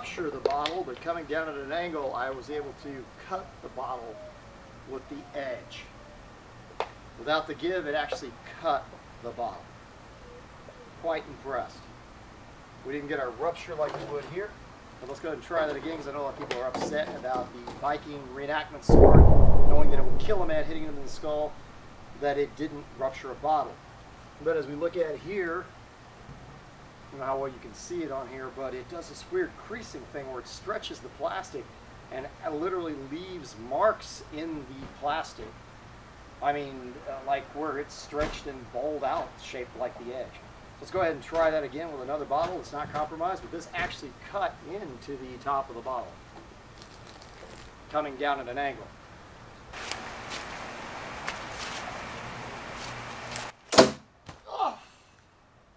rupture the bottle, but coming down at an angle, I was able to cut the bottle with the edge. Without the give, it actually cut the bottle. Quite impressed. We didn't get our rupture like we would here, but let's go ahead and try that again, because I know a lot of people are upset about the Viking Reenactment Sword, knowing that it would kill a man hitting him in the skull, that it didn't rupture a bottle. But as we look at it here, I don't know how well you can see it on here, but it does this weird creasing thing where it stretches the plastic and literally leaves marks in the plastic. I mean, like where it's stretched and bowled out, shaped like the edge. Let's go ahead and try that again with another bottle. It's not compromised, but this actually cut into the top of the bottle, coming down at an angle.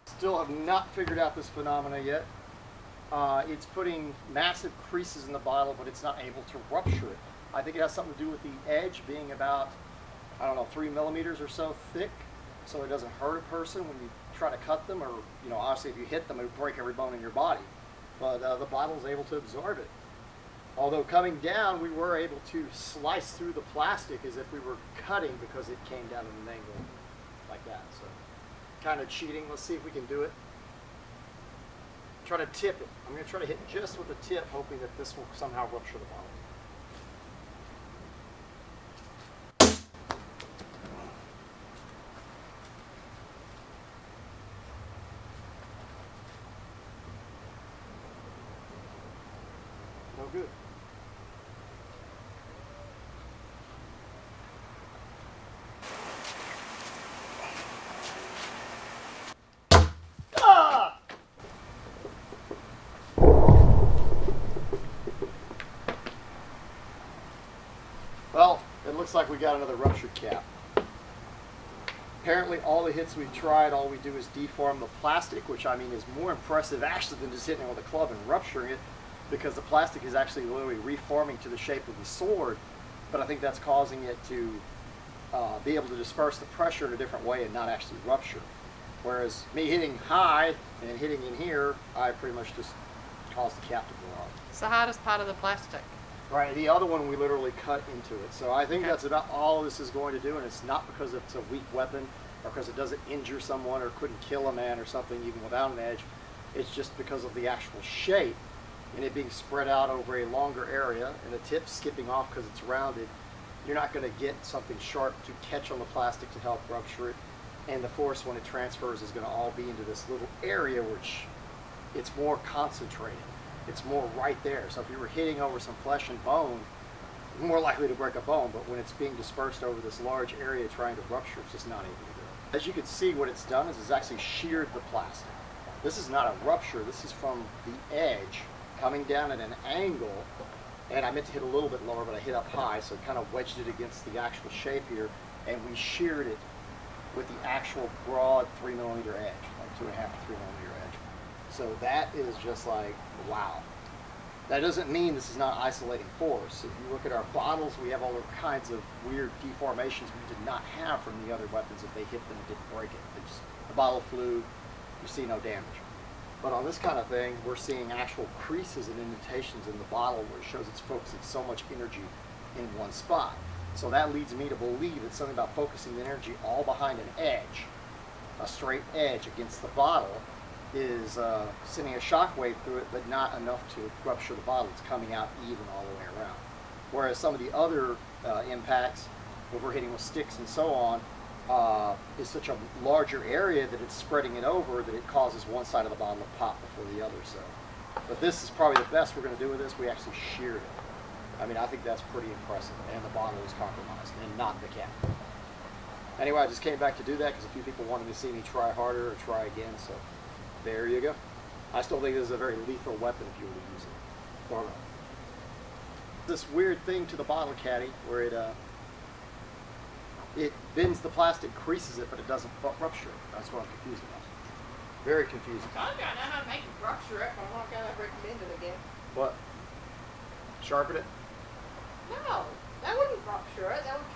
Still have not figured out this phenomena yet. It's putting massive creases in the bottle, but it's not able to rupture it. I think it has something to do with the edge being about, I don't know, 3 millimeters or so thick, so it doesn't hurt a person when you try to cut them, or, you know, obviously if you hit them, it would break every bone in your body. But the bottle is able to absorb it. Although coming down, we were able to slice through the plastic as if we were cutting, because it came down at an angle like that. So, kind of cheating. Let's see if we can do it. Try to tip it. I'm going to try to hit just with the tip, hoping that this will somehow rupture the bottle. No good. Well, it looks like we got another ruptured cap. Apparently all the hits we've tried, all we do is deform the plastic, which I mean is more impressive actually than just hitting it with a club and rupturing it, because the plastic is actually literally reforming to the shape of the sword, but I think that's causing it to be able to disperse the pressure in a different way and not actually rupture. Whereas me hitting high and hitting in here, I pretty much just caused the cap to blow off. It's the hardest part of the plastic. Right, the other one we literally cut into it. So I think that's about all this is going to do, and it's not because it's a weak weapon or because it doesn't injure someone or couldn't kill a man or something even without an edge. It's just because of the actual shape and it being spread out over a longer area and the tip skipping off because it's rounded. You're not going to get something sharp to catch on the plastic to help rupture it, and the force when it transfers is going to all be into this little area, which it's more concentrated. It's more right there. So if you were hitting over some flesh and bone, you're more likely to break a bone, but when it's being dispersed over this large area trying to rupture, it's just not able to do it. As you can see, what it's done is it's actually sheared the plastic. This is not a rupture. This is from the edge coming down at an angle, and I meant to hit a little bit lower, but I hit up high, so it kind of wedged it against the actual shape here, and we sheared it with the actual broad 3 millimeter edge, like 2.5 to 3 millimeter edge. So that is just like, wow. That doesn't mean this is not isolating force. If you look at our bottles, we have all kinds of weird deformations we did not have from the other weapons. If they hit them, it didn't break it. The bottle flew, you see no damage. But on this kind of thing, we're seeing actual creases and indentations in the bottle where it shows it's focusing so much energy in one spot. So that leads me to believe it's something about focusing the energy all behind an edge, a straight edge against the bottle, is sending a shock wave through it, but not enough to rupture the bottle. It's coming out even all the way around. Whereas some of the other impacts, if we're hitting with sticks and so on, is such a larger area that it's spreading it over that it causes one side of the bottle to pop before the other. So, but this is probably the best we're going to do with this. We actually sheared it. I mean, I think that's pretty impressive, and the bottle is compromised, and not the cap. Anyway, I just came back to do that because a few people wanted to see me try harder or try again, so there you go. I still think this is a very lethal weapon if you were to use it. Or this weird thing to the bottle caddy where it bends the plastic, creases it, but it doesn't rupture it. That's what I'm confused about. Very confusing. I don't know how to make it rupture it, but I'm not going to recommend it again. What? Sharpen it? No, that wouldn't rupture it. That would